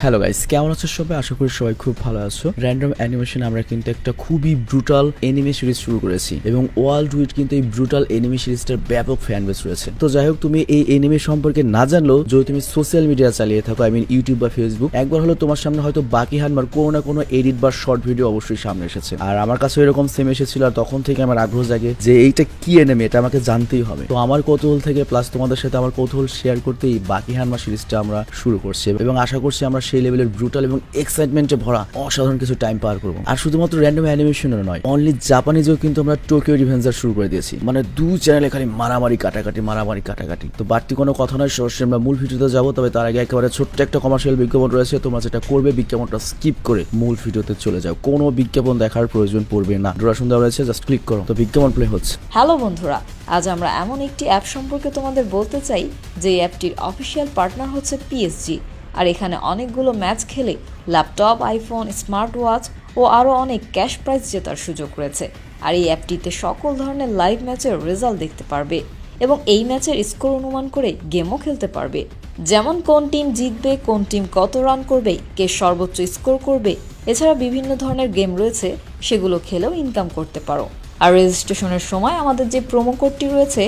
Hello guys, কেমন আছো সবাই? আশা করি সবাই খুব ভালো আছো। র্যান্ডম অ্যানিমেশন আমরা কিন্তু একটা খুবই ব্রুটাল এনিমে সিরিজ শুরু করেছি এবং ওয়ার্ল্ড উইড কিন্তু এই ব্রুটাল এনিমে সিরিজটার ব্যাপক ফ্যান বেস রয়েছে। তো যাই হোক, তুমি এই এনিমে সম্পর্কে না জানলেও যদি তুমি সোশ্যাল মিডিয়া চালিয়ে থাকো, আই মিন ইউটিউব বা ফেসবুক, একবার হলো তোমার সামনে হয়তো বাকি হানমার কোনো না কোনো এডিট বা শর্ট ভিডিও অবশ্যই সামনে এসেছে। আর আমার কাছে এরকম সেম এসেছিল, আর তখন থেকে আমার আগ্রহ জাগে যে এইটা কি এনিমে, এটা আমাকে জানতেই হবে। তো আমার কৌতূহল থেকে প্লাস তোমাদের সাথে আমার কৌতূহল শেয়ার করতে এই বাকি হানমা সিরিজটা আমরা শুরু করছি এবং আশা করছি আমরা সেই লেভেলের ব্রুটাল এবং এক্সাইটমেন্টে ভরা অসাধারণ কিছু টাইম পার করবো। আর শুধুমাত্র র্যান্ডম অ্যানিমেশনের নয়, অনলি জাপানিজেও কিন্তু আমরা টোকিও রিভেঞ্জার শুরু করে দিয়েছি। মানে দুই চ্যানেলে খালি মারামারি কাটাকাটি। তো বাড়তি কোনো কথা নয়, সরাসরি আমরা মূল ভিডিওতে যাবো। তবে তার আগে একেবারে ছোট্ট একটা কমার্শিয়াল বিজ্ঞাপন রয়েছে। তোমরা যেটা করবে, বিজ্ঞাপনটা স্কিপ করে মূল ভিডিওতে চলে যাও। কোনো বিজ্ঞাপন দেখার প্রয়োজন পড়বে না। ডোরা সুন্দর রয়েছে, জাস্ট ক্লিক করো। তো বিজ্ঞাপন প্লে হচ্ছে। হ্যালো বন্ধুরা, আজ আমরা এমন একটি অ্যাপ সম্পর্কে তোমাদের বলতে চাই যে অ্যাপটির অফিসিয়াল পার্টনার হচ্ছে পিএসজি। আর এখানে অনেকগুলো ম্যাচ খেলে ল্যাপটপ, আইফোন, স্মার্ট ওয়াচ ও আরও অনেক ক্যাশ প্রাইজ জেতার সুযোগ রয়েছে। আর এই অ্যাপটিতে সকল ধরনের লাইভ ম্যাচের রেজাল্ট দেখতে পারবে এবং এই ম্যাচের স্কোর অনুমান করে গেমও খেলতে পারবে। যেমন কোন টিম জিতবে, কোন টিম কত রান করবে, কে সর্বোচ্চ স্কোর করবে। এছাড়া বিভিন্ন ধরনের গেম রয়েছে, সেগুলো খেলেও ইনকাম করতে পারো। আর রেজিস্ট্রেশনের সময় আমাদের যে প্রোমো কোডটি রয়েছে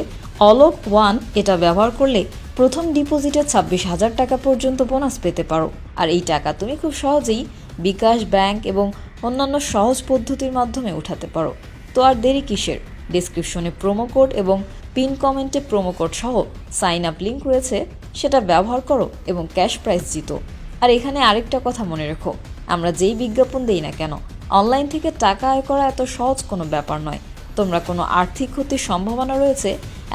অলোক1, এটা ব্যবহার করলে প্রথম ডিপোজিটে 26,000 টাকা পর্যন্ত বোনাস পেতে পারো। আর এই টাকা তুমি খুব সহজেই বিকাশ, ব্যাংক এবং অন্যান্য সহজ পদ্ধতির মাধ্যমে উঠাতে পারো। তো আর দেরি কিসের? ডেসক্রিপশনে প্রোমো কোড এবং পিন কমেন্টে প্রোমো কোড সহ সাইন আপ লিঙ্ক রয়েছে, সেটা ব্যবহার করো এবং ক্যাশ প্রাইজ জিতো। আর এখানে আরেকটা কথা মনে রেখো, আমরা যেই বিজ্ঞাপন দেই না কেন, অনলাইন থেকে টাকা আয় করা এত সহজ কোনো ব্যাপার নয়। তোমরা কোনো আর্থিক ক্ষতির সম্ভাবনা রয়েছে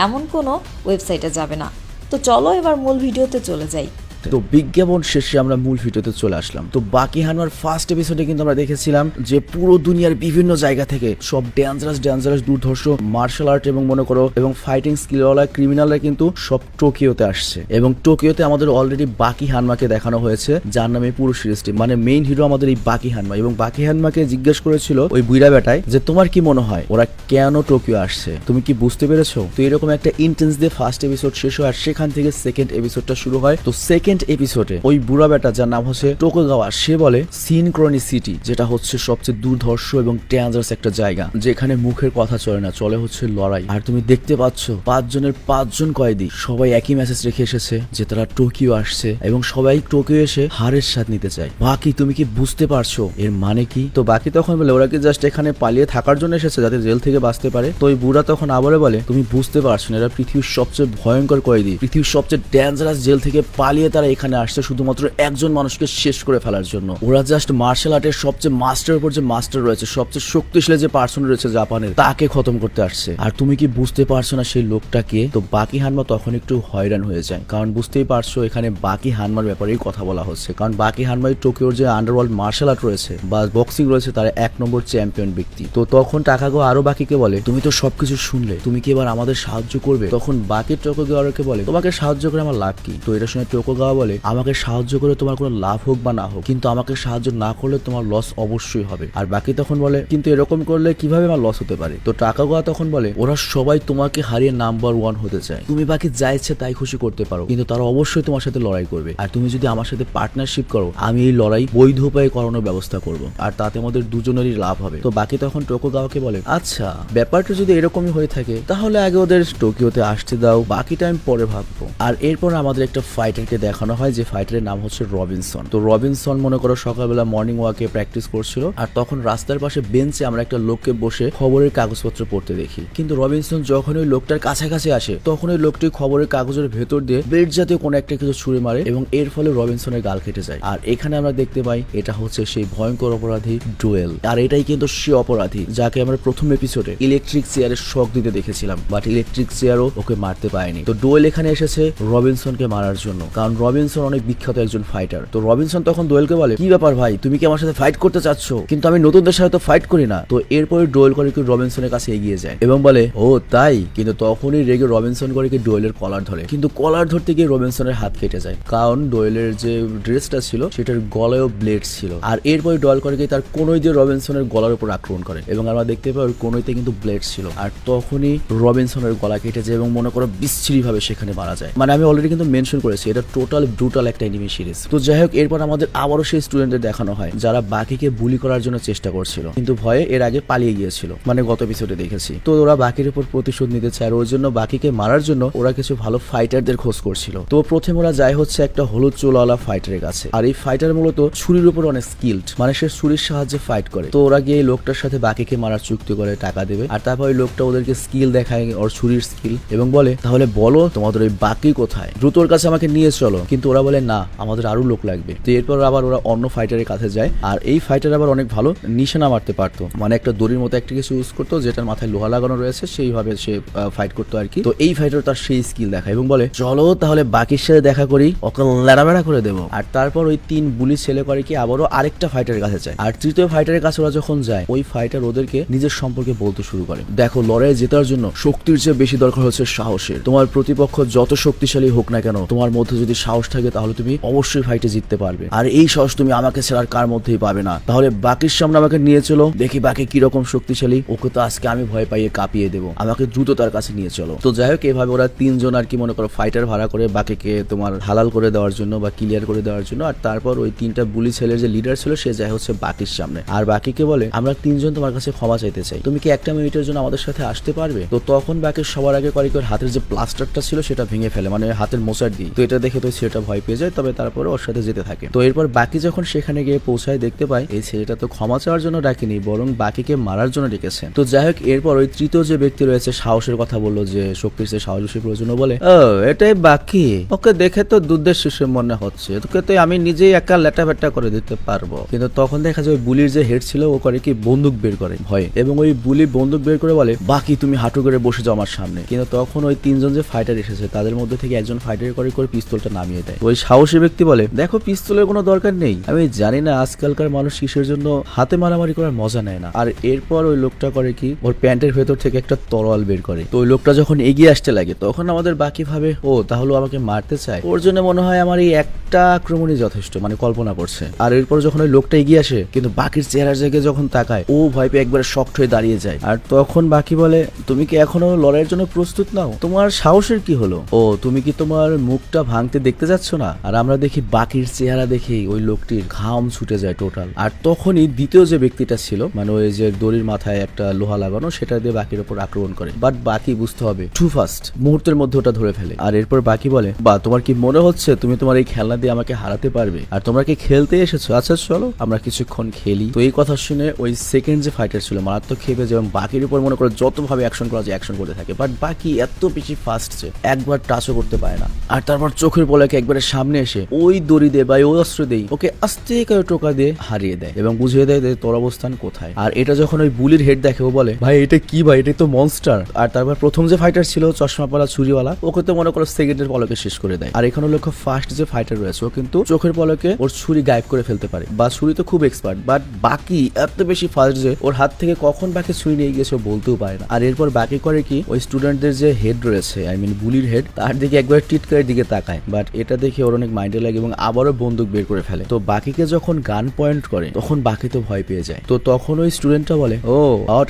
এমন কোনো ওয়েবসাইটে যাবে না। তো চলো এবার মূল ভিডিওতে চলে যাই। তো বিজ্ঞাপন শেষে আমরা মূল ভিডিওতে চলে আসলাম। তো বাকি হানমার ফার্স্ট এপিসোডে কিন্তু আমরা দেখেছিলাম যে পুরো দুনিয়ার বিভিন্ন জায়গা থেকে সব ডেঞ্জারাস দুর্ধর্ষ মার্শাল আর্ট এবং মনে করো এবং ফাইটিং স্কিলওয়ালা ক্রিমিনালরা কিন্তু সব টোকিওতে আসছে। এবং টোকিওতে আমাদের অলরেডি বাকি হানমাকে দেখানো হয়েছে, যার নামে পুরো সিরিজটি, মানে মেইন হিরো আমাদের এই বাকি হানমা। এবং বাকি হানমাকে জিজ্ঞেস করেছিল ওই বুইড়া বেটায় যে তোমার কি মনে হয় ওরা কেন টোকিও আসছে, তুমি কি বুঝতে পেরেছো? তো এরকম একটা ইন্টেন্স দিয়ে ফার্স্ট এপিসোড শেষ হয়, আর সেখান থেকে সেকেন্ড এপিসোডটা শুরু হয়। তো সেকেন্ড এপিসোডে ওই বুড়া বেটা, যার নাম হচ্ছে টোকুগাওয়া, সে বলে সিনক্রনিসিটি, যেটা হচ্ছে সবচেয়ে দুর্ধর্ষ এবং ডেঞ্জারাস একটা জায়গা, যেখানে মুখের কথা চলে না, চলে হচ্ছে লড়াই। আর তুমি দেখতে পাচ্ছ 5 জনের 5 জন কয়েদি সবাই একই মেসেজ রেখে এসেছে যে তারা টোকিও আসছে এবং সবাই টোকিও এসে হারের স্বাদ নিতে চায়। বাকি তুমি কি বুঝতে পারছো এর মানে কি? তো বাকি তখন বলে ওরা কি জাস্ট এখানে পালিয়ে থাকার জন্য এসেছে যাতে জেল থেকে বাঁচতে পারে? তো ওই বুড়া তখন আবারও বলে তুমি বুঝতে পারছো না, এরা পৃথিবীর সবচেয়ে ভয়ঙ্কর কয়েদি, পৃথিবীর সবচেয়ে ডেঞ্জারাস জেল থেকে পালিয়ে তারা এখানে আসছে শুধুমাত্র একজন মানুষকে শেষ করে ফেলার জন্য। ওরা জাস্ট মার্শাল আর্টের সবচেয়ে মাস্টারের উপর যে মাস্টার রয়েছে, সবচেয়ে শক্তিশালী যে পার্সন রয়েছে জাপানের, তাকে খতম করতে আসছে। আর তুমি কি বুঝতে পারছো না সেই লোকটাকে? তো বাকি হানমা তখন একটু হয়রান হয়ে যায়, কারণ বুঝতেই পারছো এখানে বাকি হানমার ব্যাপারেই কথা বলা হচ্ছে। কারণ বাকি হানমাই টোকিওর যে আন্ডারওয়ার্ল্ড মার্শাল আর্ট রয়েছে বা বক্সিং রয়েছে, তার 1 নম্বর চ্যাম্পিয়ন ব্যক্তি। তো তখন টাকাগো আরো বাকিকে বলে তুমি তো সবকিছু শুনলে, তুমি কি এবার আমাদের সাহায্য করবে? তখন বাকি টোকুগাওয়াকে বলে তোমাকে সাহায্য করে আমার লাভ কি? তো এটা শুনে টোকুগাওয়া বলে আমাকে সাহায্য করে তোমার কোনো লাভ হোক বা না হোক, কিন্তু আমাকে সাহায্য না করলে তোমার লস অবশ্যই হবে। আর বাকি তখন বলে কিন্তু এরকম করলে কিভাবে আমার লস হতে পারে? তো টাকাগোয়া তখন বলে ওরা সবাই তোমাকে হারিয়ে নাম্বার 1 হতে চায়, তুমি বাকি যা ইচ্ছে তাই খুশি করতে পারো, কিন্তু তারা অবশ্যই তোমার সাথে লড়াই করবে। আর তুমি যদি আমার সাথে পার্টনারশিপ করো, আমি এই লড়াই বৈধ উপায়ে করানোর ব্যবস্থা করব, আর তাতে আমাদের দুজনেরই লাভ হবে। তো বাকি তখন টোকুগাওয়াকে বলে আচ্ছা, ব্যাপারটা যদি এরকমই হয়ে থাকে তাহলে আগে ওদের টোকিওতে আসতে দাও, বাকি টাইম পরে ভাববো। আর এরপর আমাদের একটা ফাইটারকে দেখানো হয়, যে ফাইটারের নাম হচ্ছে রবিনসন। তো রবিনসন মনে করো সকালবেলা মর্নিং ওয়াকে প্র্যাকটিস করছিল, আর তখন রাস্তার পাশে বেঞ্চে আমরা একটা লোককে বসে খবরের কাগজপত্র পড়তে দেখি। কিন্তু রবিনসন যখন ওই লোকটার কাছাকাছি আসে, তখন ওই লোকটি খবরের কাগজের ভেতর দিয়ে ব্লেড জাতীয় কোনো একটা কিছু ছুঁড়ে মারে এবং এর ফলে রবিনসনের গাল কেটে যায়। আর এখানে আমরা দেখতে পাই এটা হচ্ছে সেই ভয়ঙ্কর অপরাধী ডুয়েল। আর এটাই কিন্তু সে অপরাধী যাকে আমরা প্রথম এপিসোডে ইলেকট্রিক চেয়ারের শক দিতে দেখেছিলাম, বাট ইলেকট্রিক চেয়ারও ওকে মারতে পারেনি। তো ডুয়েল এখানে এসেছে রবিনসনকে মারার জন্য, কারণ রবিনসন অনেক বিখ্যাত একজন ফাইটার। তো রবিনসন তখন ডোয়েলকে বলে কি ব্যাপার ভাই, তুমি কি আমার সাথে ফাইট করতে চাচ্ছ? কিন্তু আমি নতুনদের সাথে তো ফাইট করি না। তো এরপরে ডোয়েল করে কি রবিনসনের কাছে এগিয়ে যায় এবং বলে ও তাই? কিন্তু তখনই রেগে রবিনসন করে কি ডোয়েলের কলার ধরে, কিন্তু কলার ধরতে গিয়ে রবিনসনের হাত কেটে যায়, কারণ ডোয়েলের যে ড্রেসটা ছিল সেটার গলায়ও ব্লেড ছিল। আর এরপরে ডোয়েল করে গিয়ে তার কোনোই দিয়ে রবিনসনের গলার উপর আক্রমণ করে এবং আমরা দেখতে পাই ওর কোনোইতে কিন্তু ব্লেড ছিল। আর তখনই রবিনসনের গলা কেটে যায় এবং মনে করো বিচ্ছিরি ভাবে সেখানে মারা যায়। মানে আমি অলরেডি কিন্তু মেনশন করেছি এটা টোটাল ব্রুটাল একটা এনিমি সিরিজ। তো যাই হোক, এরপর আমাদের আবারও সেই স্টুডেন্টদের দেখানো হয় যারা বাকিকে বুলি করার জন্য চেষ্টা করছিল, কিন্তু ভয়ে এর আগে পালিয়ে গিয়েছিল, মানে গত এপিসোডে দেখেছি। তো ওরা বাকির উপর প্রতিশোধ নিতে চায়, আর ওর জন্য বাকিকে মারার জন্য ওরা কিছু ভালো ফাইটারদের খোঁজ করছিল। তো প্রথমে ওরা যায় হচ্ছে একটা হলুদ চুলওয়ালা ফাইটারের কাছে, আর এই ফাইটার মূলত ছুরির উপর অনেক স্কিলড, মানে সে ছুরির সাহায্যে ফাইট করে। তো ওরা গিয়ে এই লোকটার সাথে বাকিকে মারার চুক্তি করে টাকা দেবে, আর তারপর ওই লোকটা ওদেরকে স্কিল দেখায় ওর ছুরির স্কিল এবং বলে তাহলে বলো তোমাদের ওই বাকি কোথায়, দ্রুত ওর কাছে আমাকে নিয়ে চলো। কিন্তু ওরা বলে না, আমাদের আরো লোক লাগবে। তো এরপর আবার ওরা অন্য ফাইটারের কাছে যায়, আর এই ফাইটার আবার অনেক ভালো নিশানা মারতে পারতো, মানে একটা দড়ির মতো একটা কিছু ইউজ করতো যেটার মাথায় লোহা লাগানো রয়েছে, সেইভাবে সে ফাইট করতো আর কি। তো এই ফাইটার তার সেই স্কিল দেখায় এবং বলে চলো তাহলে বাকির সাথে দেখা করি, ওকে লেড়াবেড়া করে দেবো। আর তারপর ওই 3 বুলি ছেলে করে কি আবারও আরেকটা ফাইটারের কাছে যায়, আর তৃতীয় ফাইটারের কাছে ওরা যখন যায় ওই ফাইটার ওদেরকে নিজের সম্পর্কে বলতে শুরু করে, দেখো লড়াই জেতার জন্য শক্তির চেয়ে বেশি দরকার হচ্ছে সাহসের। তোমার প্রতিপক্ষ যত শক্তিশালী হোক না কেন, তোমার মধ্যে যদি সাহস থাকে তাহলে তুমি অবশ্যই ফাইটে জিততে পারবে, আর এই সাহস তুমি আমাকে ছাড়ার কার মধ্যেই পাবে না। তাহলে বাকির সামনে আমাকে নিয়ে চলো, দেখি বাকি কিরকম শক্তিশালী, ওকে তো আজকে আমি ভয় পাইয়ে কাঁপিয়ে দেবো, আমাকে দ্রুত তার কাছে নিয়ে চলো। তো যাই হোক, এভাবে ওরা 3 জন আর কি মনে করো ফাইটার ভাড়া করে বাকিকে তোমার হালাল করে দেওয়ার জন্য বা ক্লিয়ার করে দেওয়ার জন্য। আর তারপর ওই 3টা বুলি ছেলের যে লিডার ছিল সে যায় হচ্ছে বাকির সামনে, আর বাকিকে বলে আমরা 3 জন তোমার কাছে ক্ষমা চাইতে চাই, তুমি কি 1 মিনিটের জন্য আমাদের সাথে আসতে পারবে? তো তখন বাকি সবার আগে করে ওর হাতের যে প্লাস্টারটা ছিল সেটা ভেঙে ফেলে, মানে হাতের মোচার দিয়ে। তো এটা দেখে তো ছেলেটা ভয় পেয়ে যায়, তবে তারপরে ওর সাথে যেতে থাকে। তো এরপর বাকি যখন সেখানে গিয়ে পৌঁছায় দেখতে পায় এই ছেলেটা তো ক্ষমা চাওয়ার জন্য ডাকেনি, বরং বাকিকে মারার জন্য ডেকেছে। তো যাই হোক, এরপর ওই তৃতীয় যে ব্যক্তি রয়েছে সাহসের কথা বললো, যে শক্তির চেয়ে সাহস বেশি প্রয়োজন, বলে ও এটাই বাকি, ওকে দেখে তো দুধের শিশু মনে হচ্ছে, তোকে তো আমি নিজেই একা লেটা ফেটা করে দিতে পারবো। কিন্তু তখন দেখা যায় ওই বুলির যে হেড ছিল ও করে কি বন্দুক বের করে ভয়ে, এবং ওই বুলি বন্দুক বের করে বলে বাকি তুমি হাঁটু করে বসে যাও আমার সামনে। কিন্তু তখন ওই 3 জন যে ফাইটার এসেছে তাদের মধ্যে থেকে একজন ফাইটার করে পিস্তলটা নামিয়ে দেয়। ওই সাহসী ব্যক্তি বলে দেখো পিস্তলের কোনো দরকার নেই, আমি জানি না আজকালকার মানুষ কিসের জন্য হাতে মারামারি করার মজা নেয় না। আর এরপর ওই লোকটা করে কি ওর প্যান্টের ভেতর থেকে একটা তরোয়াল বের করে। তো ওই লোকটা যখন এগিয়ে আসতে লাগে তখন আমাদের বাকি ভাবে ও তাহলে আমাকে মারতে চায়, ওর জন্য মনে হয় আমার এই একটা আক্রমণই যথেষ্ট, মানে কল্পনা করছে। আর এরপর যখন ওই লোকটা এগিয়ে আসে কিন্তু বাকির চেহারার জায়গায় যখন তাকায় ও ভয় পেয়ে একবারে শক্ট হয়ে দাঁড়িয়ে যায়। আর তখন বাকি বলে তুমি কি এখনো লড়াইয়ের জন্য প্রস্তুত নাও? তোমার সাহসের কি হলো? ও তুমি কি তোমার মুখটা ভাঙতে দেখতে যাচ্ছ না? আর আমরা দেখি বাকির চেহারা দেখেই ওই লোকটির ঘাম ছুটে যায় টোটাল। আর তখনই দ্বিতীয় যে ব্যক্তিটা ছিল, মানে ওই যে দড়ির মাথায় একটা লোহা লাগানো, সেটা দিয়ে বাকির উপর আক্রমণ করে। বাট বাকি বুঝতে হবে টু ফাস্ট, মুহূর্তের মধ্যে ওটা ধরে ফেলে। আর এরপর বাকি বলে বা তোমার কি মনে হচ্ছে তুমি তোমার এই খেলনা দিয়ে আমাকে হারাতে পারবে? আর তোমরা কি খেলতে এসেছো? আচ্ছা চলো আমরা কিছুক্ষণ খেলি। তো এই কথা শুনে ওই সেকেন্ড যে ফাইটার ছিল মারাত্মক খেপে যায় এবং বাকির উপর মনে করে যতভাবে অ্যাকশন করা যায় অ্যাকশন করতে থাকে। বাট বাকি এত বেশি ফাস্ট যে একবার টাচও করতে পারে না। আর তারপর চোখের পলকে একবারে সামনে এসে ওই দড়ি দিয়ে বা ওই অস্ত্র দিয়ে ওকে আস্তে করে টোকা দিয়ে হারিয়ে দেয় এবং বুঝিয়ে দেয় যে তোর অবস্থান কোথায়। আর এটা যখন ওই বুলির হেড দেখে ও বলে ভাই এটা কি ভাই, এটা তো মনস্টার। আর তারপর প্রথম যে ফাইটার ছিল চশমাপালা ছুরিওয়ালা, ওকে তো মনে করো সেকেন্ডের পলকে শেষ করে দেয়। আর এখানে লক্ষ্য ফার্স্ট যে ফাইটার রয়েছে ও কিন্তু চোখের পলকে ওর ছুরি গায়েব করে ফেলতে পারে, বা ছুরি তো খুব এক্সপার্ট। বাট বাকি এত বেশি ফাস্ট যে ওর হাত থেকে কখন বাকি ছুরি নিয়ে গিয়েছে বলতেও পারে না। আর এরপর বাকি করে কি ওই স্টুডেন্টদের যে হেড রয়েছে, আই মিন বুলির হেড, তার দিকে একবার টিটকারের দিকে তাকায়। বাট এটা দেখে ওর অনেক মাইন্ডে লাগে এবং আবারও বন্দুক বের করে ফেলে। তো বাকিকে যখন গান পয়েন্ট করে তখন বাকি তো ভয় পেয়ে যায়। তো তখন ওই স্টুডেন্টটা বলে ও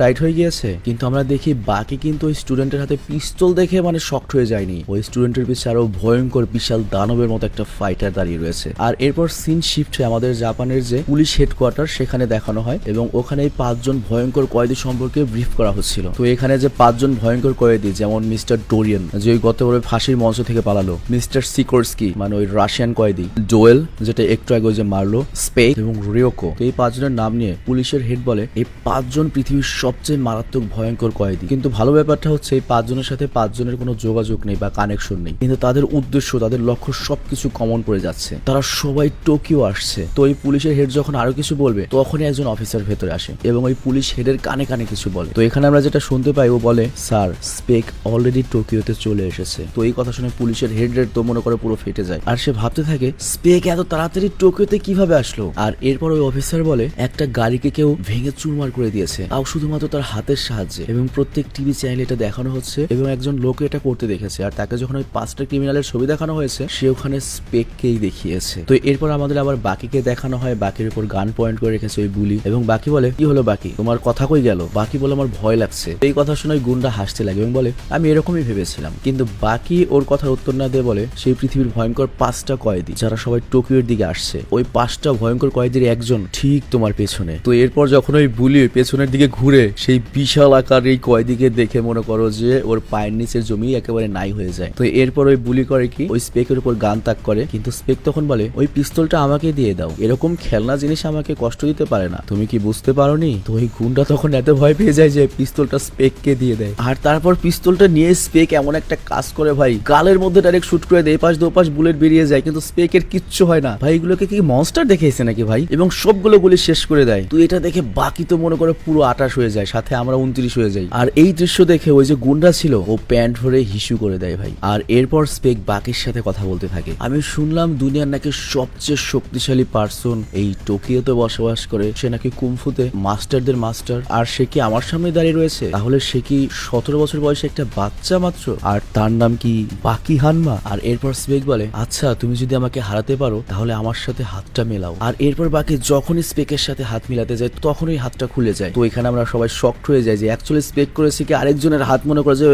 টাইট হয়ে গিয়েছে। কিন্তু আমরা দেখি বাকি কিন্তু ওই স্টুডেন্টের হাতে পিস্তল দেখে মানে শক্ট হয়ে যায়নি, ওই স্টুডেন্টের পিছনে আরো ভয়ঙ্কর বিশাল দানবের মতো একটা ফাইটার দাঁড়িয়ে রয়েছে। আর এরপর সিন শিফট হয়ে আমাদের জাপানের যে পুলিশ হেডকোয়ার্টার সেখানে দেখানো হয় এবং ওখানে এই 5 জন ভয়ঙ্কর কয়েদি সম্পর্কে ব্রিফ করা হচ্ছিল। তো এখানে যে 5 জন ভয়ঙ্কর কয়েদি, যেমন মিস্টার ডোরিয়ান যে ওই গত বছর ফাঁসির মঞ্চ থেকে পালালো, মিস্টার সিকোরস্কি মানে ওই রাশিয়ান কয়েদি, জোয়েল যেটা একটু আগে যে মারলো, স্পেক এবং রিওকো। তো এই 5 জনের নাম নিয়ে পুলিশের হেড বলে এই 5 জন পৃথিবীর সবচেয়ে মারাত্মক ভয়ঙ্কর কয়েদি। কিন্তু ভালো ব্যাপারটা হচ্ছে এই 5 জনের সাথে 5 জনের কোনো যোগাযোগ নেই বা কানেকশন নেই, কিন্তু তাদের উদ্দেশ্য তাদের লক্ষ্য সবকিছু কমন পড়ে যাচ্ছে। তারা সবাই টোকিও আসছে। তো এই পুলিশের হেড যখন আরো কিছু বলবে তখনই একজন অফিসার ভেতরে আসে এবং ওই পুলিশ হেডের কানে কানে কিছু বলে। তো এখানে আমরা যেটা শুনতে পাই ও বলে স্যার স্পেক অলরেডি টোকিওতে চলে এসেছে। তো এই কথা শুনে পুলিশের হেড রেড তো মনে করে পুরো ফেটে যায়। আর সে ভাবতে থাকে স্পেক এত তাড়াতাড়ি টোকিওতে কিভাবে আসলো। আর এরপর ওই অফিসার বলে একটা গাড়িকে কেউ ভেঙে চুরমার করে দিয়েছে, তাও শুধুমাত্র তার হাতের সাহায্যে, এবং প্রত্যেক টিভি চ্যানেলে এটা দেখানো হচ্ছে এবং একজন লোক এটা করতে দেখেছে। আর তাকে যখন ওই 5টা ক্রিমিনালের ছবি দেখানো হয়েছে সে ওখানে স্পেককেই দেখিয়েছে। তো এরপর আমাদের আবার বাকিকে দেখানো হয়, বাকির উপর গান পয়েন্ট করে রেখেছে ওই বুলি, এবং বাকি বলে কি হলো বাকি, তোমার কথা কই গেল? বাকি বলে আমার ভয় লাগছে। এই কথা শুনে গুন্ডা হাসতে লাগে এবং বলে আমি এরকমই ভেবেছিলাম। কিন্তু বাকি ওর কথার উত্তর না দিয়ে বলে সেই পৃথিবীর ভয়ঙ্কর 5টা কয়েদি যারা সবাই টোকিওর দিকে আসছে। ওই 5টা ভয়ঙ্কর কয়েদির একজন ঠিক তোমার পেছনে। তো এরপর যখন ওই বুলি পেছনের দিকে ঘুরে সেই বিশাল আকার এই কয়েদিকে দেখে মনে করো যে ওর পায়ের নিচের জমি একেবারে নাই হয়ে যায়। তো এরপর ওই বুলি করে কি ওই স্পেকের উপর গান তাক করে, কিন্তু স্পেক তখন বলে ওই পিস্তলটা আমাকে দিয়ে দাও, এরকম খেলনা জিনিস আমাকে কষ্ট দিতে পারে না, তুমি কি বুঝতে পারোনি? তো ওই গুন্ডা তখন এত ভয় পেয়ে যায় যে পিস্তলটা স্পেককে দিয়ে দেয়। আর তারপর পিস্তলটা নিয়ে স্পেক এমন একটা কাজ করে ভাই, গালের মধ্যে ডাইরেক্ট শুট করে দেয়, এপাশ দোপাশ বুলেট বেরিয়ে যায়, কিন্তু স্পেকের কিচ্ছু হয় না। ভাই এগুলোকে কি মনস্টার দেখিয়েছে নাকি ভাই? এবং সবগুলো গুলি শেষ করে দেয়। তো এটা দেখে বাকি তো মনে করে পুরো 28 হয়ে যায়, সাথে আমরা 29 হয়ে যাই। আর এই দৃশ্য দেখে ওই যে গুন্ডা ছিল ও প্যান্ট ধরে হিসু করে দেয় ভাই। আর এরপর স্পেক বাকির সাথে কথা বলতে থাকে। আমি শুনলাম দুনিয়ার নাকি সবচেয়ে শক্তিশালী পার্সন এই টোকিওতে বসবাস করে, সে নাকি কুমফুতে মাস্টারদের মাস্টার, আর সে কি আমার সামনে দাঁড়িয়ে রয়েছে? তাহলে সে কি 17 বছর বয়সে একটা বাচ্চা মাত্র, আর তার নাম কি বাকি হানমা? আর এরপর স্পেক বলে আচ্ছা তুমি যদি আমাকে হারাতে পারো তাহলে আমার সাথে হাতটা মেলাও। আর এরপর বাকি যখনই স্পেকের সাথে হাত মিলাতে যায় তখনই হাতটা খুলে যায়। তো এখানে আমরা সবাই শকড হয়ে যাই যে অ্যাকচুয়ালি স্পেক করেছে কি আরেকজনের হাত মনে করে যে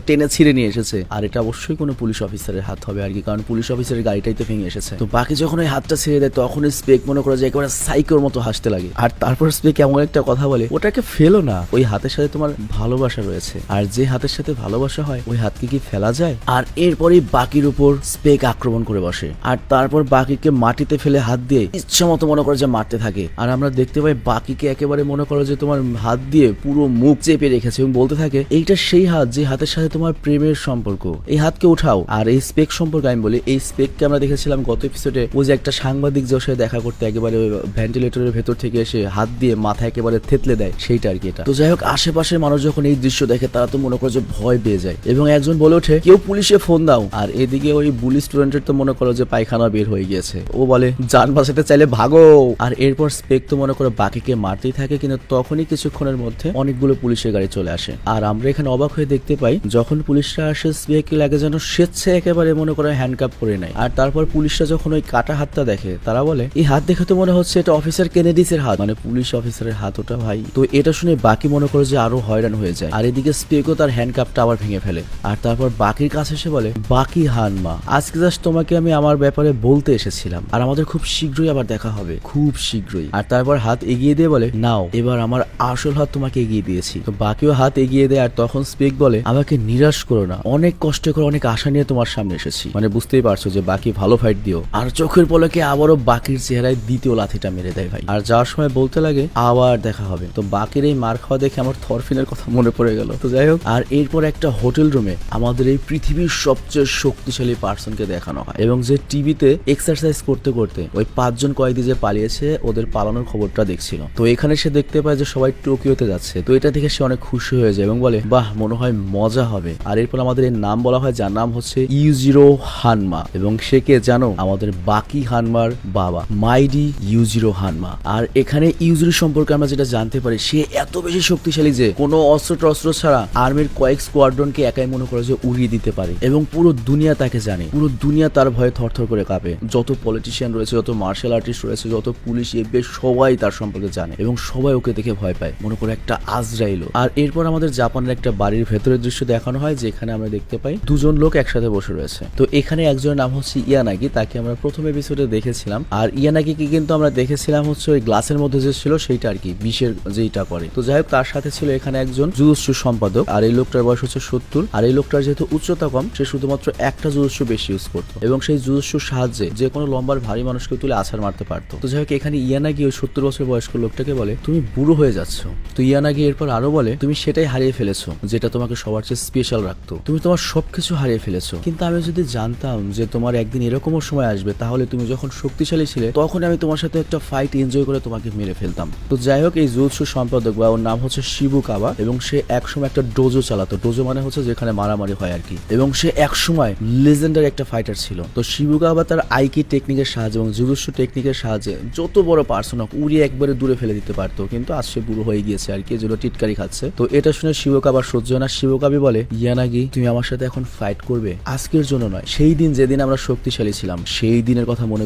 টেনে ছিঁড়ে নিয়ে এসেছে, আর এটা অবশ্যই কোনো পুলিশ অফিসারের হাত হবে আর কি, কারণ পুলিশ অফিসারের গাড়িটাই তো ভেঙে এসেছে। তো বাকি যখন ওই হাতটা ছেড়ে দেয় তখনই স্পেক মনে করে যে একেবারে সাইকোর মতো হাসতে লাগে। আর তারপর স্পেক এমন একটা কথা বলে ওটাকে ফেলো না, ওই হাতের সাথে তোমার ভালোবাসা রয়েছে, আর যে হাতের সাথে ভালোবাসা হয় ওই হাতকে কি ফেলা যায়? আর এরপরই বাকির উপর স্পেক আক্রমণ করে বসে, আর তারপর বাকিকে মাটিতে ফেলে হাত দিয়ে ইচ্ছা মতো মনে করে যে মারতে থাকে। আর আমরা দেখতে পাই বাকিকে একেবারে মনে করো যে তোমার হাত দিয়ে পুরো মুখ চেপে রেখেছে এবং বলতে থাকে এইটা সেই হাত যে হাতের সাথে তোমার প্রেমের সম্পর্ক, এই হাতকে উঠাও। আর এই স্পেক সম্পর্কে আমি বলি, এই স্পেককে আমরা দেখেছিলাম গত এপিসোডে, ও যে একটা সাংবাদিক যে ওর সাথে দেখা করতে একেবারে ভেন্টিলেটরের ভেতর থেকে এসে হাত দিয়ে মাথা একেবারে থেতলে দেয়, সেইটা আর কি এটা। তো যাই হোক, আশেপাশের মানুষ যখন এই দৃশ্য দেখে তারা তো মনে করে যে ভয় পেয়ে যায়, এবং একজন বলে ওঠে কেউ পুলিশে ফোন দাও। আর এদিকে ওই বুলি স্টুডেন্টের তো মনে করো যে পায়খানা বের হয়ে গিয়েছে, ও বলে যান বাঁচাতে চাইলে ভাগো। আর এরপর স্পেক তো মনে করো বাকিকে মারতেই থাকে, কিন্তু তখনই কিছুক্ষণের মধ্যে অনেকগুলো পুলিশের গাড়ি চলে আসে। আর আমরা এখানে অবাক হয়ে দেখতে পাই যখন পুলিশরা আসে স্পেক লাগে যেন স্বেচ্ছায় একেবারে মনে করে হ্যান্ডকাপ করে নেয়। আর তারপর পুলিশরা যখন ওই কাটা হাতটা দেখে তারা বলে এই হাত দেখে তো মনে হচ্ছে এটা অফিসার কেনেডিসের হাত, মানে পুলিশ অফিসারের হাত ওটা ভাই। তো এটা শুনে বাকি মনে করে যে আরো হয়রান হয়ে যায়। আর এদিকে স্পেকও তার হ্যান্ডকাপটা আবার ভেঙে ফেলে। আর তারপর বাকির কাছে এসে বলে বাকি হানমা, আজকে জাস্ট তোমাকে আমি আমার ব্যাপারে বলতে এসেছিলাম, আর আমাদের খুব শীঘ্রই আবার দেখা হবে, খুব শীঘ্রই। আর তারপর হাত এগিয়ে দিয়ে বলে নাও এবার আমার আসল হাত তোমাকে এগিয়ে দিয়েছি। তো বাকিও হাত এগিয়ে দেয়। আর তখন স্পেক বলে আমাকে নিরাশ করো না, অনেক কষ্ট করে অনেক আশা নিয়ে তোমার সামনে এসেছি, মানে বুঝতেই পারছো যে বাকি ভালো ফাইট দিও। আর চোখের পলকে আবারও বাকির চেহারায় দ্বিতীয় লাথিটা মেরে দেয় ভাই। আর যাওয়ার সময় বলতে লাগে আবার দেখা হবে। তো বাকির এই মার খাওয়া দেখে আমার থরফিনের কথা মনে পড়ে গেল। তো যাই হোক, আর এরপর একটা হোটেল রুমে আমাদের এই পৃথিবীর সবচেয়ে শক্তিশালী পার্সনকে দেখানো হয়, এবং যে টিভিতে এক্সারসাইজ করতে করতে ওই 5 জন কয়েদি যে পালিয়েছে ওদের পালানোর খবরটা দেখছিল। তো এখানে সে দেখতে পায় যে সবাই টোকিওতে যাচ্ছে। তো এটা দেখে সে অনেক খুশি হয়ে যায় এবং বলে বাহ মনে হয় মজা হবে। আর এরপর আমাদের এর নাম বলা হয়, যার নাম হচ্ছে ইউজিরো হানমা, এবং সে কে জানো? আমাদের বাকি হানমার বাবা মাইডি ইউজিরো হানমা। আর এখানে ইউজিরো সম্পর্কে আমরা যেটা জানতে পারি, সে এত বেশি শক্তিশালী যে কোনো অস্ত্র টস্ত্র ছাড়া আর্মির কয়েক স্কোয়াড্রনকে একাই মনে করে যে উড়িয়ে দিতে পারে, এবং পুরো দুনিয়া তাকে জানে, পুরো দুনিয়া তার ভয়ে থরথর করে কাঁপে। যত পলিটিশিয়ান রয়েছে, যত মার্শাল আর্টিস্ট রয়েছে, যত পুলিশ এফবিআই সবাই তার সম্পর্কে জানে, এবং সবাই ওকে দেখে ভয় পায়, মনে করে একটা আজরাইলো। আর এরপর আমাদের জাপানের একটা বাড়ির ভেতরের দৃশ্য দেখানো হয়, যেখানে আমরা দেখতে পাই 2 জন লোক একসাথে বসে রয়েছে। তো এখানে একজনের নাম হচ্ছে ইয়ানাগি, তাকে আমরা প্রথম এপিসোডে দেখেছিলাম। আর ইয়ানাগিকে কিন্তু আমরা দেখেছিলাম হচ্ছে ওই গ্লাসের মধ্যে যে ছিল সেইটা আর কি, বিষের যেইটা করে। তো যাই হোক, তার সাথে ছিল এখানে একজন জুজুৎসু সম্পাদক। আর এই লোকটার বয়স হচ্ছে 70। আর এই লোকটার যেহেতু উচ্চতা কম, সে শুধুমাত্র একটা জুজুৎসু বেশি ইউজ করতো, এবং সেই জুজুৎসুর সাহায্যে যে কোনো লম্বার ভারী মানুষকে তুলে আছাড় মারতে পারতো। তো যাই হোক, এখানে ইয়ানাগি ওই 70 বছর বয়স্ক লোকটাকে বলে তুমি বুড়ো হয়ে যাচ্ছ। তো ইয়ানাগি এরপর আরো বলে তুমি সেটাই হারিয়ে ফেলেছো যেটা তোমাকে সবার চেয়ে স্পেশাল রাখতো, তুমি তোমার সবকিছু হারিয়ে ফেলেছো। কিন্তু আমি যদি জানতাম যে তোমার একদিন এরকমও সময় আসবে, তাহলে তুমি যখন শক্তিশালী ছিলে তখন আমি তোমার সাথে একটা ফাইট এনজয় করে তোমাকে মেরে ফেলতাম। তো যাই হোক, এই জুজুৎসু সম্পাদক বা ওর নাম হচ্ছে শিবুকাওয়া, এবং সে একসময় একটা ডোজো চালাতো। ডোজো মানে হচ্ছে যেখানে মারামারি হয় আর কি, এবং সে একসময় লেজেন্ডারি একটা ফাইটার ছিল। তো শিবুকাওয়া তার আইকি টেকনিকের সাহায্যে এবং জুজুৎসু টেকনিকের সাহায্যে যত বড় পার্সন হোক উড়িয়ে একবারে দূরে ফেলে দিতে পারতো, কিন্তু আজ সে বুড়ো হয়ে গিয়েছে আর কি, যেগুলো টিটকারি খাচ্ছে। তো এটা শুনে শিবুকাওয়ার সহ্য হয় না। শিবুকাওয়া বলে ইয়ানাগি তুমি আমার সাথে এখন ফাইট করবে, আজকের জন্য নয়, সেই দিন যেদিন আমরা শক্তিশালী ছিলাম সেই দিনের কথা মনে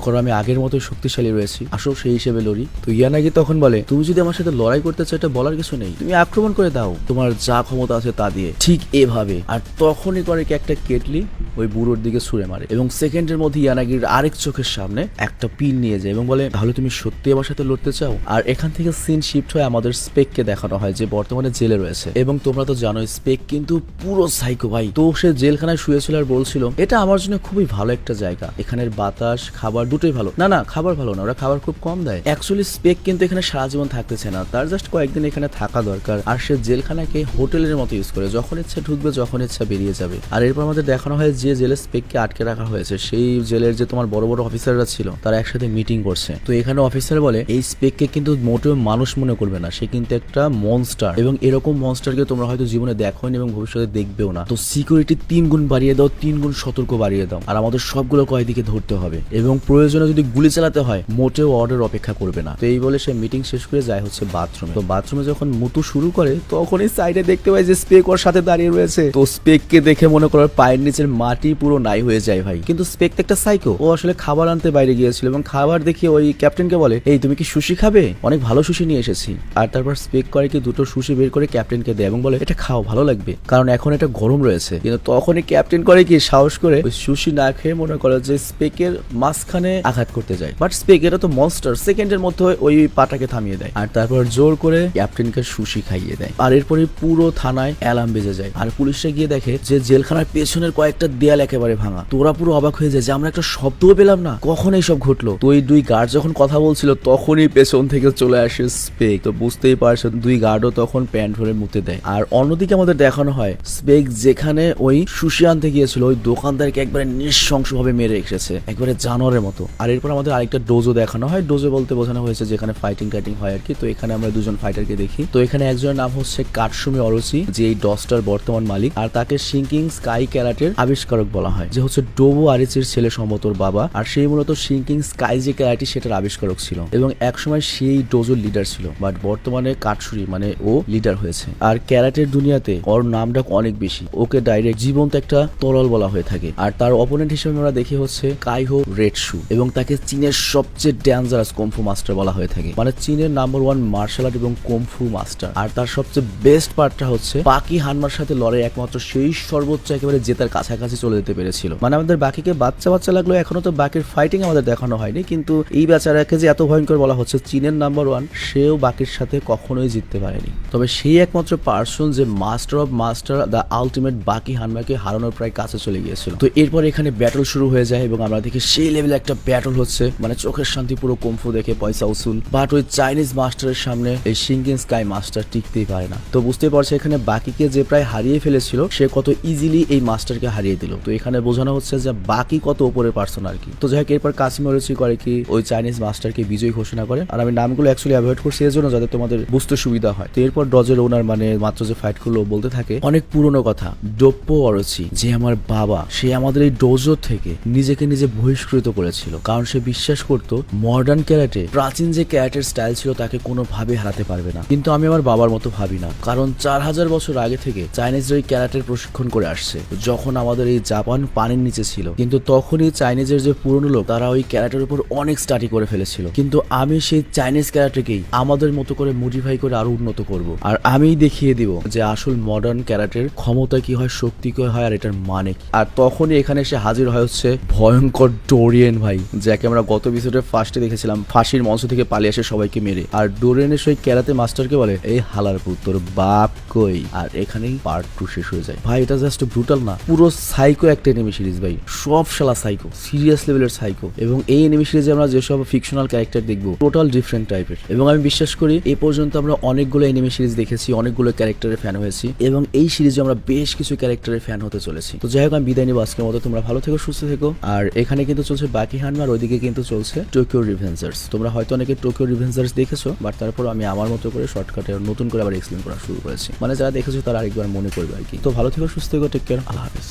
করো আমি আগের মতোই শক্তিশালী রয়েছি, আসো সেই হিসেবে লড়ি। তো ইয়ানাগি তখন বলে তুমি যদি আমার সাথে লড়াই করতে চাও এটা বলার কিছু নেই, তুমি আক্রমণ করে দাও তোমার যা ক্ষমতা আছে তা দিয়ে, ঠিক এভাবে। আর তখনই করে কি একটা কেটলি ওই বুড়োর দিকে ছুঁড়ে মারে এবং সেকেন্ডের মধ্যে ইয়ানাগির আরেক চোখের সামনে একটা পিন নিয়ে যায় এবং বলে তাহলে তুমি সত্যি আমার সাথে লড়তে চাও। আর এখান থেকে সিন শিফট হয়ে আমাদের স্পেককে দেখানো হয় যে বর্তমানে জেলে রয়েছে এবং তোমরা তো জানোই স্পেক কিন্তু পুরো সাইকো ভাই। তো সে জেলখানায় শুয়েছিল আর বলছিল এটা আমার জন্য খুবই ভালো একটা জায়গা, এখানের বাতাস খাবার দুটোই ভালো। না খাবার ভালো না, ওরা খাবার খুব কম দেয়। অ্যাকচুয়ালি স্পেক কিন্তু এখানে সারা জীবন থাকতেছে না, তার জাস্ট কয়েকদিন এখানে থাকা দরকার। আর সে জেলখানাকে হোটেলের মতো ইউজ করে, যখন ইচ্ছা ঢুকবে যখন ইচ্ছা বেরিয়ে যাবে। আর এরপর আমাদের দেখানো হয় যে জেলে স্পেককে আটকে রাখা হয়েছে সেই জেলের যে তোমার বড় বড় অফিসাররা ছিল তারা একসাথে মিটিং করছে। তো এখানে অফিসার বলে এই স্পেককে কিন্তু মোটেও মানুষ মনে করবে না, সে কিন্তু একটা মনস্টার এবং এরকম মনস্টারকে তোমরা হয়তো জীবনে দেখোনি এবং ভবিষ্যতে দেখবেও না। তো সিকিউরিটি 3 গুণ বাড়িয়ে দাও, 3 গুণ সতর্ক বাড়িয়ে দাও, আর আমাদের সবগুলো কয়েদিকে ধরতে হবে এবং প্রয়োজনে যদি গুলি চালাতে হয় মোটেও অর্ডার অপেক্ষা করবে না। তো এই বলে সে মিটিং শেষ করে যায় হচ্ছে বাথরুমে। তো বাথরুমে যখন মুতু শুরু করে তখনই সাইডে দেখতে পাই যে স্পেক ওর সাথে দাঁড়িয়ে রয়েছে। তো স্পেককে দেখে মনে করার পায়ের নিচের মাটি পুরো নাই হয়ে যায় ভাই। কিন্তু স্পেক তো একটা সাইকো, ও আসলে খাবার আনতে বাইরে গিয়েছিল এবং খাবার দেখে ওই ক্যাপ্টেনকে বলে এই তুমি কি সুশি খাবে, অনেক ভালো সুশি নিয়ে এসেছি। আর তারপর স্পেক করে কি দুটো সুশি বের করে ক্যাপ্টেনকে দেয় এবং বলে এটা খাও, ভালো লাগবে, কারণ এখন এটা গরম রয়েছে। কিন্তু তখনই ক্যাপ্টেন করে কি সাহস করে ওই সুশি না খেয়ে মনে করে যে স্পেকের মাঝখানে আঘাত করতে যায়। বাট স্পেক এটা তো মনস্টার, সেকেন্ডের মধ্যে ওই পাটাকে থামিয়ে দেয় আর তারপর জোর করে ক্যাপ্টেনকে সুশি খাইয়ে দেয়। আর এরপরে পুরো থানায় অ্যালার্ম বেজে যায় আর পুলিশরা গিয়ে দেখে যে জেলখানার পেছনের কয়েকটা দেয়াল একেবারে ভাঙা। তোরা পুরো অবাক হয়ে যায় যে আমরা একটা শব্দও পেলাম না, কখন এইসব ঘটলো। তো এই 2 গার্ড যখন কথা বলছিল তখনই পেছন থেকে চলে আসে স্পেক। তো বুঝতেই পারছেন 2 গার্ডও তখন প্যান্ট ধরে মুতে দেয়। আর অন্যদিকে আমাদের দেখানো হয় স্পেক যেখানে ওই সুশি আনতে গিয়েছিল ওই দোকানদারকে একবারে নৃশংসভাবে মেরে এসেছে, একবারে জানোয়ারের মতো। আর এরপর আমাদের আরেকটা ডোজো দেখানো হয়, ডোজো বলতে বোঝানো হয়েছে যেখানে ফাইটিং হয় আর কি। তো এখানে আমরা 2 জন ফাইটারকে দেখি। তো এখানে একজনের নাম হচ্ছে কাটসুমি অরোচি, যে এই ডসটার বর্তমান মালিক, আর তাকে শিঙ্কিং স্কাই ক্যারাটের আবিষ্কারক বলা হয়, যে হচ্ছে ডোবো আরিচির ছেলে সম্ভবত বাবা। আর সেই মূলত শিঙ্কিং স্কাই যে ক্যারাটি সেটার আবিষ্কারক ছিল এবং একসময় সেই ডোজোর লিডার ছিল, বাট বর্তমানে কাটসুরি মানে ও লিডার হয়েছে। আর ক্যারাটের দুনিয়াতে ওর নামটা অনেক বেশি, ওকে ডাইরেক্ট জীবন্ত একটা তরল বলা হয়ে থাকে। আর তার অপোনেন্ট হিসেবে আমরা দেখি হচ্ছে কাইহো রেড শু এবং তাকে চীনের সবচেয়ে ডেঞ্জারাস কুমফু মাস্টার বলা হয়ে থাকে, মানে চীনের নাম্বার 1 মার্শাল আর্ট এবং কুমফু মাস্টার। আর তার সবচেয়ে বেস্ট পার্টটা হচ্ছে বাকি হানমার সাথে লড়াই একমাত্র সেই সর্বোচ্চ একেবারে জেতার কাছাকাছি চলে যেতে পেরেছিল। মানে আমাদের বাকিকে বাচ্চা বাচ্চা লাগলো, এখনো তো বাকির ফাইটিং আমাদের দেখানো হয়নি, কিন্তু এই বেচারাকে যে এত ভয়ঙ্কর বলা হচ্ছে চীনের নাম্বার 1, সেও বাকির সাথে কখনোই জিততে পারেনি। তবে সেই একমাত্র পার্সন যে master of master the ultimate বাকি হানমাকে হারানোর প্রায় কাছে চলে গিয়েছিল। তো এরপর এখানে ব্যাটল শুরু হয়ে যায় এবং আমরা দেখি সেই লেভেলে একটা ব্যাটল হচ্ছে, মানে চোখের শান্তি পুরো কুমফু দেখে পয়সা উসুল। বাট ওই চাইনিজ মাস্টারের সামনে এই শিঙ্কিং স্কাই মাস্টার টিকতেই পারে না। তো বুঝতে পারছে এখানে বাকিকে যে প্রায় হারিয়ে ফেলেছিল সে কত ইজিলি এই মাস্টারকে হারিয়ে দিল। তো এখানে বোঝানো হচ্ছে যে বাকি কত উপরের পার্সন আর কি। তো যাই হোক এরপর কাসিমি অরোচি করে কি ওই চাইনিজ মাস্টারকে বিজয়ী ঘোষণা করে। আর আমি নামগুলো অ্যাকচুয়ালি অ্যাভয়েড করছি এর জন্য যাতে তোমাদের বুঝতে সুবিধা হয়। তো এরপর ডজের ওনার মানে মাত্র যে ফাইট করলো বলতে থাকে অনেক পুরনো কথা, ডোপ্পো অরোচি যে আমার বাবা, সে আমাদের এই ডোজো থেকে নিজেকে নিজে বহিষ্কৃত করেছিল, কারণ সে বিশ্বাস করত মডার্ন ক্যারাটে প্রাচীন যে ক্যারাটের স্টাইল ছিল তাকে কোনোভাবে হারাতে পারবে না। কিন্তু আমি আমার বাবার মতো ভাবি না, কারণ 4000 বছর আগে থেকে চাইনিজরা এই ক্যারাটের প্রশিক্ষণ করে আসছে, যখন আমাদের এই জাপান পানির নিচে ছিল। কিন্তু তখনই চাইনিজের যে পুরনো লোক তারা ওই ক্যারাটের উপর অনেক স্টাডি করে ফেলেছিল। কিন্তু আমি সেই চাইনিজ ক্যারাটেকেই আমাদের মতো করে মডিফাই করে আরো উন্নত করব, আর আমি দেখিয়ে দিব যে আসল মডার্ন ক্যারাটের ক্ষমতা কি হয়, শক্তি কি হয়, আর এটার মানে কি। আর তখনই এখানে এসে হাজির হয় হচ্ছে ভয়ঙ্কর ডোরিয়েন ভাই, যাকে আমরা গত এপিসোডে ফার্স্টে দেখেছিলাম ফাঁসির মঞ্চ থেকে পালিয়ে আসে সবাইকে মেরে। আর ডোরিয়েনের সেই ক্যারাতে মাস্টারকে বলে এই হালার পুত্র বাপ কই। আর এখানেই পার্ট 2 শেষ হয়ে যায় ভাই। এটা জাস্ট ব্রুটাল না, পুরো সাইকো একটা এনিমি সিরিজ ভাই, সব শালা সাইকো, সিরিয়াস লেভেলের সাইকো। এবং এই এনিমি সিরিজে আমরা যেসব ফিকশনাল ক্যারেক্টার দেখবো টোটাল ডিফারেন্ট টাইপের। এবং আমি বিশ্বাস করি এই পর্যন্ত আমরা অনেকগুলো এনিমি সিরিজ দেখেছি, অনেকগুলো ক্যারেক্টারের ফ্যান হয়েছি এবং এই সিরিজে আমরা বেশ কিছু ক্যারেক্টারের ফ্যান হতে চলেছি। তো যাই হোক আমি বিদায় নিব আজকের মতো, তোমরা ভালো থেকো, সুস্থ থেকো। আর এখানে কিন্তু চলছে বাকি হানমা, আর ওইদিকে কিন্তু চলছে টোকিও রিভেঞ্জার্স। তোমরা হয়তো অনেকে টোকিও রিভেঞ্জার্স দেখেছো, বাট তারপর আমি আমার মতো করে শর্টকাটে নতুন করে আবার এক্সপ্লেন করা শুরু করেছি, মানে যারা দেখেছো তারা আরেকবার মনে করবে আর কি। তো ভালো থেকো, সুস্থ থেকো, টেক কেয়ার, আল্লাহ হাফেজ।